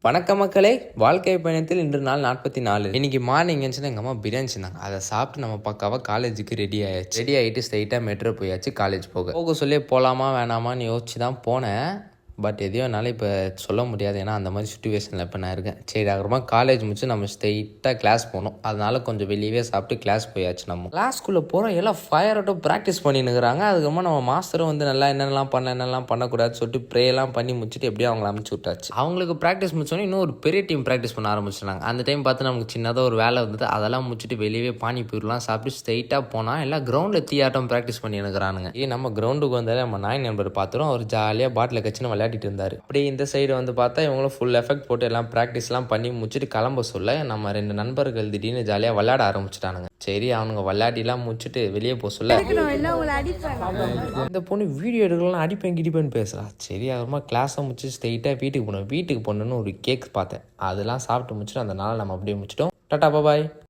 வணக்கம் மக்களே, வாழ்க்கை பயணத்தில் இன்று நாள் 44. இன்னைக்கு மார்னிங் எங்கள் அம்மா பிரியாணி செஞ்சாங்க. அதை சாப்பிட்டு நம்ம பக்காவாக காலேஜுக்கு ரெடி ஆயாச்சு. ரெடி ஆகிட்டு ஸ்ட்ரைட்டாக மெட்ரோ போயாச்சு. காலேஜ் போக சொல்லி போகலாமா வேணாமான்னு யோசிச்சு தான் போனேன். பட் எதையோ என்னால் இப்போ சொல்ல முடியாது, ஏன்னா அந்த மாதிரி சுச்சுவேஷனில் இப்போ நான் இருக்கேன். சரி, அப்புறமா காலேஜ் முடிச்சு நம்ம ஸ்ட்ரைட்டாக கிளாஸ் போகணும். அதனால கொஞ்சம் வெளியவே சாப்பிட்டு கிளாஸ் போயாச்சு. நம்ம கிளாஸ்க்குள்ளே போகிறோம், எல்லாம் ஃபயர் ஆட்டோ ப்ராக்டிஸ் பண்ணினுக்கிறாங்க. அதுக்கப்புறமா நம்ம மாஸ்டரும் வந்து நல்லா என்னென்னலாம் பண்ணக்கூடாதுன்னு சொல்லிட்டு ப்ரேயெல்லாம் பண்ணி முடிச்சுட்டு எப்படியோ அவங்கள அனுப்பிச்சி விட்டாச்சு. அவங்களுக்கு ப்ராக்டிஸ் முடிச்சோன்னே இன்னும் ஒரு பெரிய டீம் ப்ராக்டிஸ் பண்ண ஆரம்பிச்சிட்டாங்க. அந்த டைம் பார்த்து நமக்கு சின்னதாக ஒரு வேலை வந்தது. அதெல்லாம் முடிச்சுட்டு வெளியவே பானிபூரிலாம் சாப்பிட்டு ஸ்ட்ரைட்டாக போனால் எல்லாம் கிரவுண்டில் தீயாட்டம் ப்ராக்டிஸ் பண்ணி இருக்கிறானுங்க. நம்ம கிரவுண்டுக்கு வந்தாலே நம்ம நாய் நண்பர் பார்த்துரும். அவர் ஜாலியாக பாட்டில் கச்சின்னு விளையாடிட்டு இருந்தார். அப்படியே இந்த சைடு வந்து பார்த்தா இவங்களும் ஃபுல் எஃபெக்ட் போட்டு எல்லாம் ப்ராக்டிஸ்லாம் பண்ணி முடிச்சுட்டு கிளம்ப சொல்ல நம்ம 2 நண்பர்கள் திடீர்னு ஜாலியாக விளையாட ஆரம்பிச்சிட்டானுங்க. சரி, அவனுங்க விளையாடிலாம் முடிச்சுட்டு வெளியே போக சொல்ல இந்த பொண்ணு வீடியோ எடுக்கலாம் அடிப்பேன் கிடிப்பேன்னு பேசுகிறா. சரி, அப்புறமா கிளாஸை முடிச்சு ஸ்ட்ரைட்டாக வீட்டுக்கு போகணுன்னு ஒரு கேக் பார்த்தேன். அதெல்லாம் சாப்பிட்டு முடிச்சுட்டு அந்த நாள் நம்ம அப்படியே முடிச்சிட்டோம். டாடா பாய்.